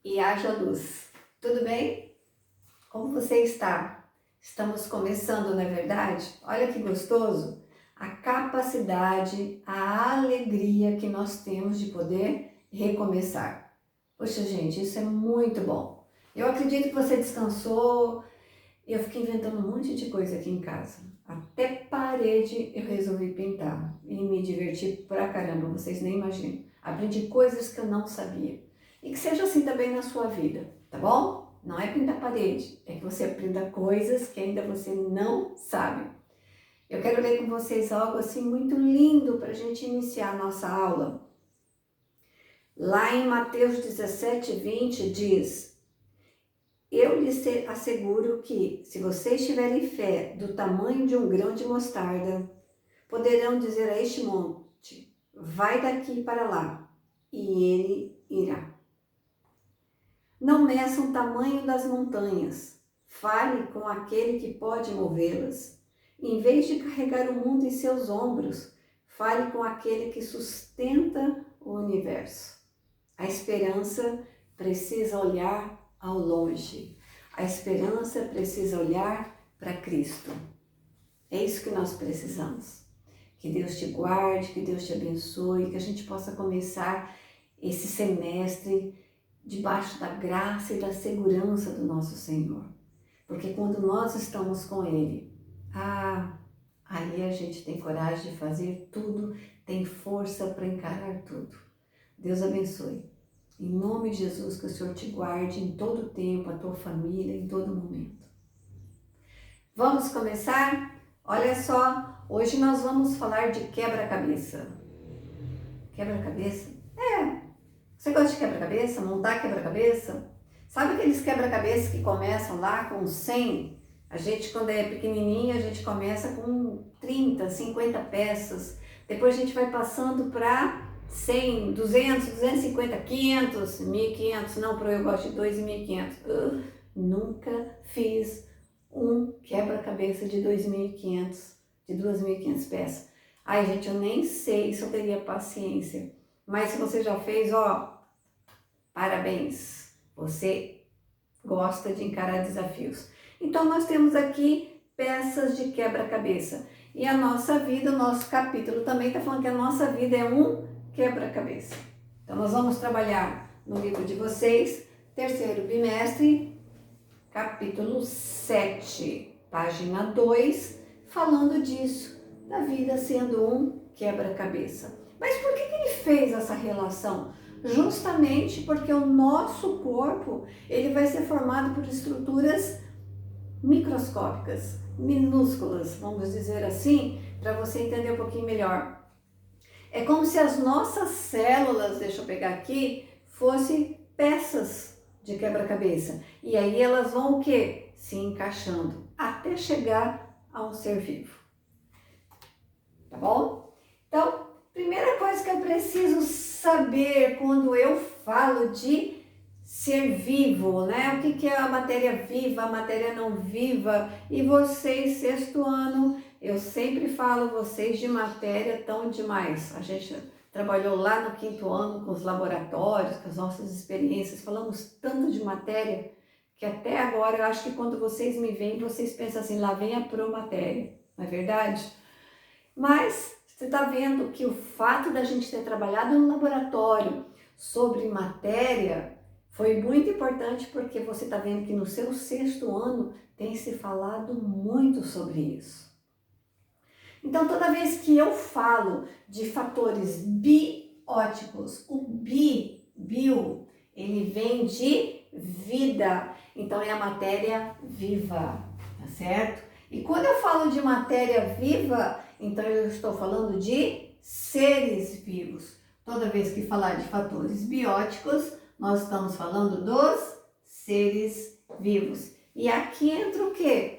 e haja luz. Tudo bem? Como você está? Estamos começando, não é verdade? Olha que gostoso! A capacidade, a alegria que nós temos de poder recomeçar. Poxa, gente, isso é muito bom. Eu acredito que você descansou. Eu fiquei inventando um monte de coisa aqui em casa. Até parede eu resolvi pintar e me diverti pra caramba, vocês nem imaginam. Aprendi coisas que eu não sabia. E que seja assim também na sua vida, tá bom? Não é pintar parede, é que você aprenda coisas que ainda você não sabe. Eu quero ler com vocês algo assim muito lindo para a gente iniciar a nossa aula. Lá em Mateus 17:20 diz: eu lhes asseguro que, se vocês tiverem fé do tamanho de um grão de mostarda, poderão dizer a este monte: vai daqui para lá, e ele irá. Não meçam o tamanho das montanhas, fale com aquele que pode movê-las. Em vez de carregar o mundo em seus ombros, fale com aquele que sustenta o universo. A esperança precisa olhar ao longe. A esperança precisa olhar para Cristo. É isso que nós precisamos. Que Deus te guarde, que Deus te abençoe, que a gente possa começar esse semestre debaixo da graça e da segurança do nosso Senhor. Porque quando nós estamos com Ele, aí a gente tem coragem de fazer tudo, tem força para encarar tudo. Deus abençoe. Em nome de Jesus, que o Senhor te guarde em todo tempo, a tua família, em todo momento. Vamos começar? Olha só, hoje nós vamos falar de quebra-cabeça. Quebra-cabeça? Você gosta de quebra-cabeça? Montar quebra-cabeça? Sabe aqueles quebra-cabeças que começam lá com 100? A gente, quando é pequenininha, a gente começa com 30, 50 peças. Depois a gente vai passando para 100, 200, 250, 500, 1.500. Não, eu gosto de 2.500. Nunca fiz um quebra-cabeça de 2.500, de 2.500 peças. Ai, gente, eu nem sei se eu teria paciência. Mas se você já fez, parabéns. Você gosta de encarar desafios. Então, nós temos aqui peças de quebra-cabeça. E a nossa vida, o nosso capítulo também está falando que a nossa vida é um quebra-cabeça. Então, nós vamos trabalhar no livro de vocês, terceiro bimestre, capítulo 7, página 2, falando disso, da vida sendo um quebra-cabeça. Mas por que ele fez essa relação? Justamente porque o nosso corpo, ele vai ser formado por estruturas microscópicas, minúsculas, vamos dizer assim, para você entender um pouquinho melhor. É como se as nossas células, deixa eu pegar aqui, fossem peças de quebra-cabeça. E aí elas vão o quê? Se encaixando até chegar a um ser vivo. Tá bom? Então, primeira coisa que eu preciso saber quando eu falo de ser vivo, né? O que é a matéria viva, a matéria não viva? E vocês, sexto ano, eu sempre falo, vocês de matéria tão demais. A gente trabalhou lá no quinto ano com os laboratórios, com as nossas experiências, falamos tanto de matéria que até agora eu acho que quando vocês me veem, vocês pensam assim, lá vem a promatéria, não é verdade? Mas você está vendo que o fato da gente ter trabalhado no laboratório sobre matéria foi muito importante, porque você está vendo que no seu sexto ano tem se falado muito sobre isso. Então, toda vez que eu falo de fatores bióticos, o bio, ele vem de vida, então é a matéria viva, tá certo? E quando eu falo de matéria viva, então eu estou falando de seres vivos. Toda vez que falar de fatores bióticos, nós estamos falando dos seres vivos. E aqui entra o quê?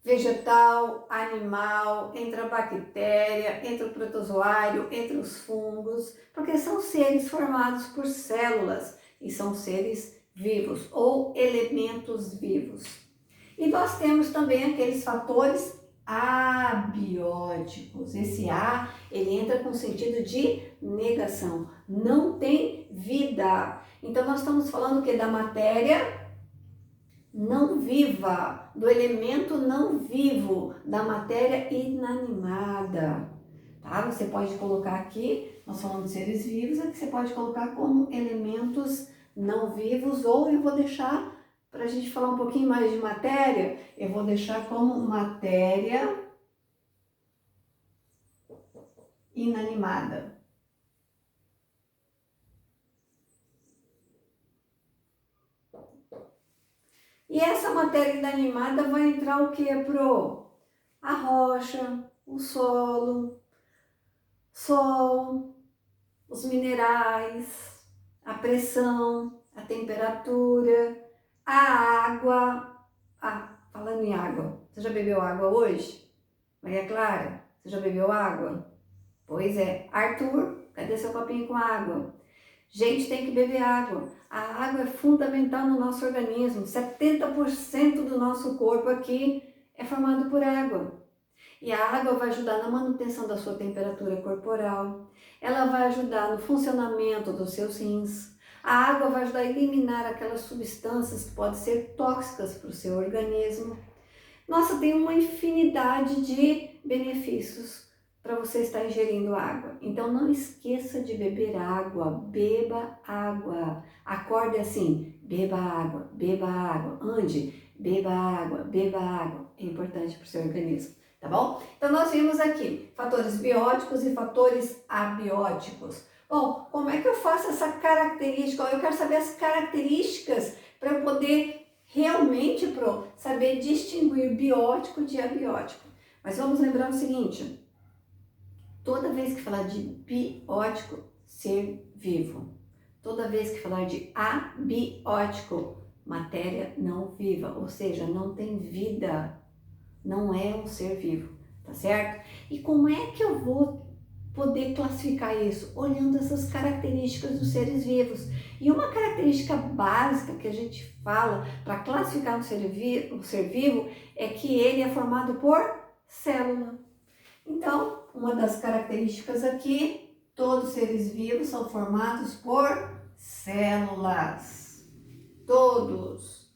Vegetal, animal, entra a bactéria, entra o protozoário, entra os fungos, porque são seres formados por células e são seres vivos ou elementos vivos. E nós temos também aqueles fatores abióticos. Esse A, ele entra com sentido de negação. não tem vida. Então nós estamos falando o quê? Da matéria não viva, do elemento não vivo, da matéria inanimada. Tá? Você pode colocar aqui, nós falamos de seres vivos, aqui você pode colocar como elementos não vivos, ou eu vou deixar, para a gente falar um pouquinho mais de matéria, eu vou deixar como matéria inanimada. E essa matéria inanimada vai entrar o que, Pro? A rocha, o solo, sol, os minerais, a pressão, a temperatura, a água. Ah, falando em água, você já bebeu água hoje? Maria Clara, você já bebeu água? Pois é. Arthur, cadê seu copinho com água? Gente, tem que beber água. A água é fundamental no nosso organismo. 70% do nosso corpo aqui é formado por água. E a água vai ajudar na manutenção da sua temperatura corporal. Ela vai ajudar no funcionamento dos seus rins. A água vai ajudar a eliminar aquelas substâncias que podem ser tóxicas para o seu organismo. Nossa, tem uma infinidade de benefícios para você estar ingerindo água. Então não esqueça de beber água, beba água. Acorde assim, beba água, beba água. Ande, beba água, beba água. É importante para o seu organismo, tá bom? Então nós vimos aqui fatores bióticos e fatores abióticos. Bom, como é que eu faço essa característica? Eu quero saber as características para eu poder realmente saber distinguir biótico de abiótico. Mas vamos lembrar o seguinte, toda vez que falar de biótico, ser vivo. Toda vez que falar de abiótico, matéria não viva, ou seja, não tem vida, não é um ser vivo, tá certo? E como é que eu vou poder classificar isso? Olhando essas características dos seres vivos. E uma característica básica que a gente fala para classificar o ser vivo é que ele é formado por célula. Então, uma das características aqui, todos os seres vivos são formados por células. Todos.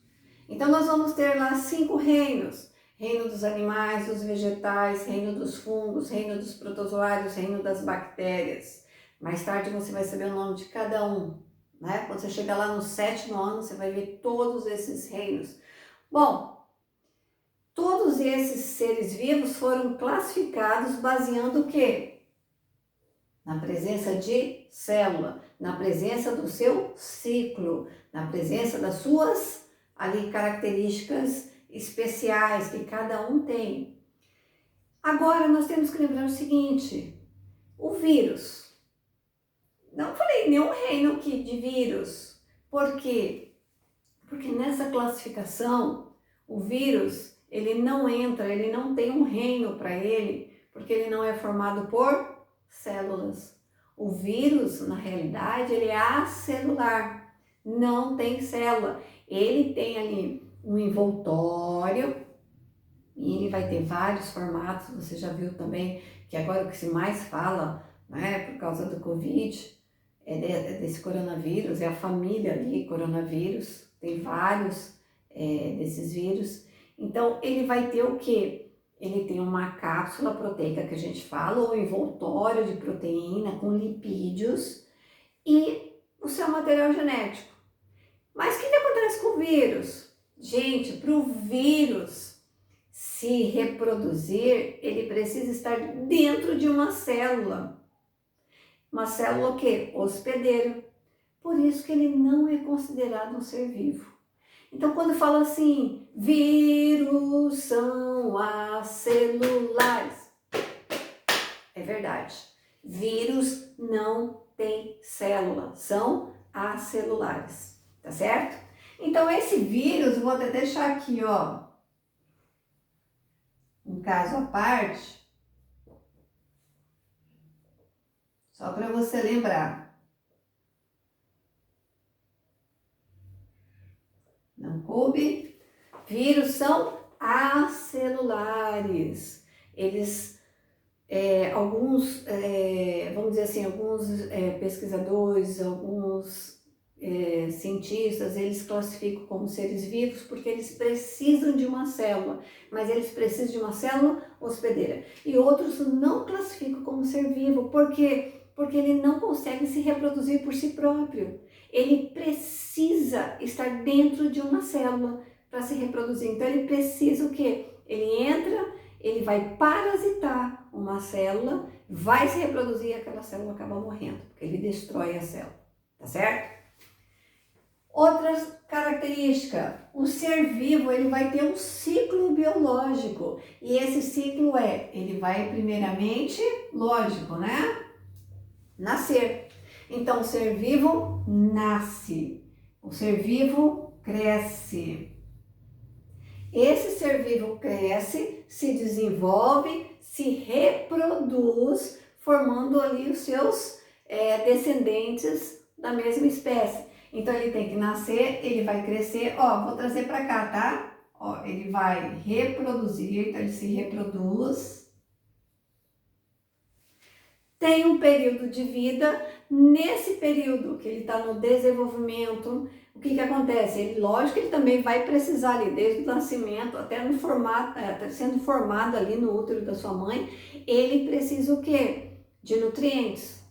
Então, nós vamos ter lá 5 reinos. Reino dos animais, dos vegetais, reino dos fungos, reino dos protozoários, reino das bactérias. Mais tarde você vai saber o nome de cada um, né? Quando você chegar lá no 7º ano, você vai ver todos esses reinos. Bom, todos esses seres vivos foram classificados baseando o quê? Na presença de célula, na presença do seu ciclo, na presença das suas ali características especiais que cada um tem. Agora nós temos que lembrar o seguinte, o vírus. Não falei nenhum reino aqui de vírus. Por quê? Porque nessa classificação, o vírus, ele não entra, ele não tem um reino para ele, porque ele não é formado por células. O vírus, na realidade, ele é acelular, não tem célula. Ele tem ali um envoltório, e ele vai ter vários formatos, você já viu também que agora o que se mais fala, né, por causa do Covid, desse coronavírus, é a família ali, coronavírus, tem vários desses vírus. Então, ele vai ter o quê? Ele tem uma cápsula proteica que a gente fala, ou envoltório de proteína com lipídios e o seu material genético. Mas o que acontece com o vírus? Gente, para o vírus se reproduzir, ele precisa estar dentro de uma célula. Uma célula o quê? Hospedeiro. Por isso que ele não é considerado um ser vivo. Então, quando fala assim, vírus são acelulares, é verdade. Vírus não tem célula, são acelulares, tá certo? Então, esse vírus, vou até deixar aqui, ó, um caso à parte, só para você lembrar. Não coube? Vírus são acelulares. Eles alguns, vamos dizer assim, alguns pesquisadores, alguns cientistas, eles classificam como seres vivos porque eles precisam de uma célula, mas eles precisam de uma célula hospedeira. E outros não classificam como ser vivo, por quê? Porque ele não consegue se reproduzir por si próprio. Ele precisa estar dentro de uma célula para se reproduzir. Então ele precisa o quê? Ele entra, ele vai parasitar uma célula, vai se reproduzir e aquela célula acaba morrendo, porque ele destrói a célula, tá certo? Outras características, o ser vivo ele vai ter um ciclo biológico e esse ciclo ele vai primeiramente, lógico, né? Nascer. Então o ser vivo nasce, o ser vivo cresce. Esse ser vivo cresce, se desenvolve, se reproduz, formando ali os seus descendentes da mesma espécie. Então ele tem que nascer, ele vai crescer, vou trazer para cá, tá? Ele vai reproduzir, então ele se reproduz. Tem um período de vida, nesse período que ele está no desenvolvimento, o que acontece? Ele, lógico que ele também vai precisar ali, desde o nascimento até no formato, sendo formado ali no útero da sua mãe, ele precisa o quê? De nutrientes.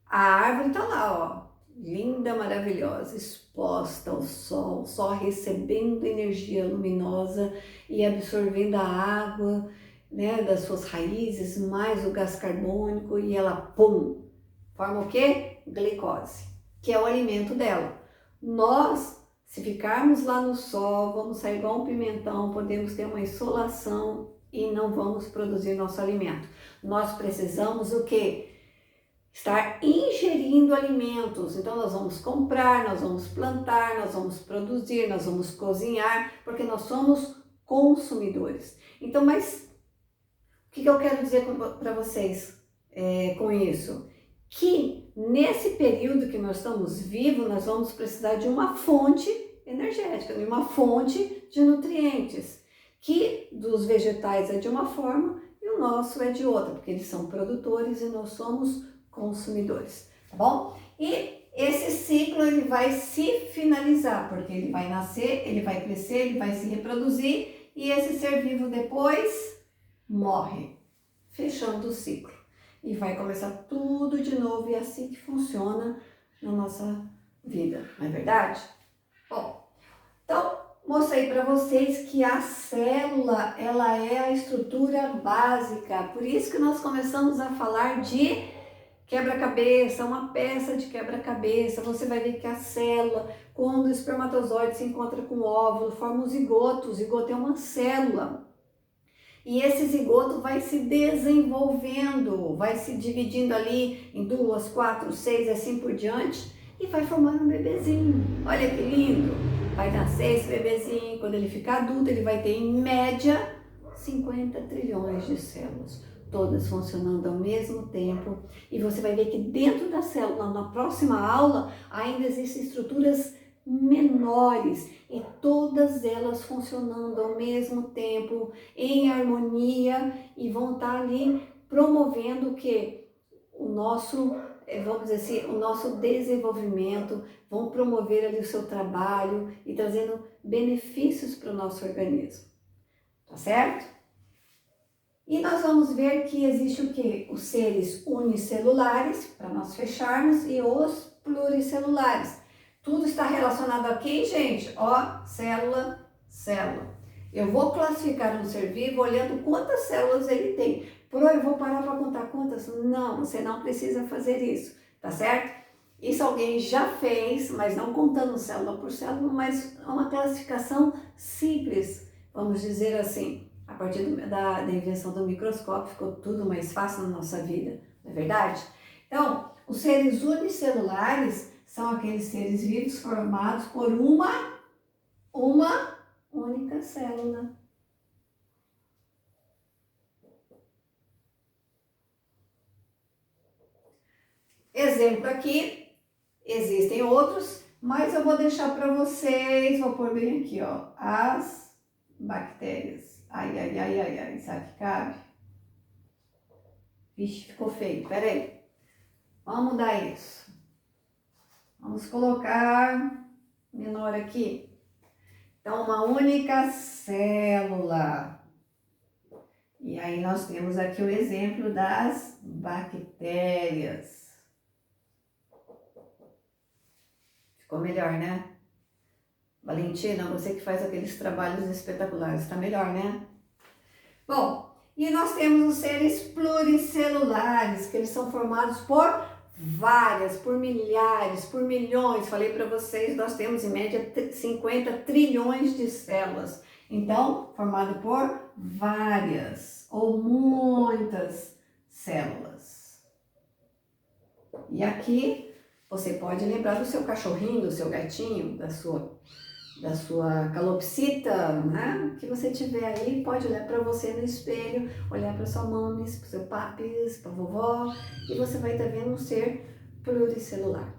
A árvore está lá, linda, maravilhosa, exposta ao sol, só recebendo energia luminosa e absorvendo a água, né, das suas raízes, mais o gás carbônico e ela, pum, forma o quê? Glicose, que é o alimento dela. Nós, se ficarmos lá no sol, vamos sair igual um pimentão, podemos ter uma insolação e não vamos produzir nosso alimento. Nós precisamos o quê? Estar ingerindo alimentos. Então nós vamos comprar, nós vamos plantar, nós vamos produzir, nós vamos cozinhar, porque nós somos consumidores. Então, mas o que eu quero dizer para vocês com isso? Que nesse período que nós estamos vivos, nós vamos precisar de uma fonte energética, de uma fonte de nutrientes, que dos vegetais é de uma forma e o nosso é de outra, porque eles são produtores e nós somos consumidores, tá bom? E esse ciclo ele vai se finalizar, porque ele vai nascer, ele vai crescer, ele vai se reproduzir e esse ser vivo depois morre, fechando o ciclo. E vai começar tudo de novo e é assim que funciona na nossa vida, não é verdade? Bom, então mostrei para vocês que a célula, ela é a estrutura básica, por isso que nós começamos a falar de quebra-cabeça, uma peça de quebra-cabeça. Você vai ver que a célula, quando o espermatozoide se encontra com o óvulo, forma o zigoto. O zigoto é uma célula. E esse zigoto vai se desenvolvendo, vai se dividindo ali em 2, 4, 6, assim por diante, e vai formando um bebezinho. Olha que lindo! Vai nascer esse bebezinho, quando ele ficar adulto, ele vai ter em média 50 trilhões de células, todas funcionando ao mesmo tempo. E você vai ver que dentro da célula, na próxima aula, ainda existem estruturas menores e todas elas funcionando ao mesmo tempo, em harmonia, e vão estar ali promovendo o que? O nosso, vamos dizer assim, o nosso desenvolvimento, vão promover ali o seu trabalho e trazendo benefícios para o nosso organismo, tá certo? E nós vamos ver que existe o que? Os seres unicelulares, para nós fecharmos, e os pluricelulares. Tudo está relacionado aqui, gente, célula, célula. Eu vou classificar um ser vivo olhando quantas células ele tem. Eu vou parar para contar quantas? Não, você não precisa fazer isso, tá certo? Isso alguém já fez, mas não contando célula por célula, mas uma classificação simples, vamos dizer assim. A partir da invenção do microscópio ficou tudo mais fácil na nossa vida, não é verdade? Então, os seres unicelulares são aqueles seres vivos formados por uma única célula. Exemplo aqui, existem outros, mas eu vou deixar para vocês, vou pôr bem aqui, as bactérias. Ai, ai, ai, ai, ai, sabe que cabe? Vixe, ficou feio. Pera aí. Vamos mudar isso. Vamos colocar menor aqui. Então, uma única célula. E aí nós temos aqui o exemplo das bactérias. Ficou melhor, né? Valentina, você que faz aqueles trabalhos espetaculares, tá melhor, né? Bom, e nós temos os seres pluricelulares, que eles são formados por várias, por milhares, por milhões. Falei para vocês, nós temos em média 50 trilhões de células. Então, formado por várias ou muitas células. E aqui você pode lembrar do seu cachorrinho, do seu gatinho, da sua calopsita, né? Que você tiver aí, pode olhar para você no espelho, olhar para sua mames, para seu papis, para vovó, e você vai estar vendo um ser pluricelular,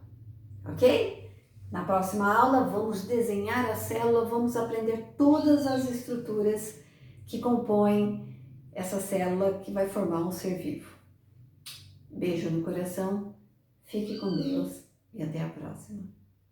ok? Na próxima aula vamos desenhar a célula, vamos aprender todas as estruturas que compõem essa célula que vai formar um ser vivo. Beijo no coração, fique com Deus e até a próxima.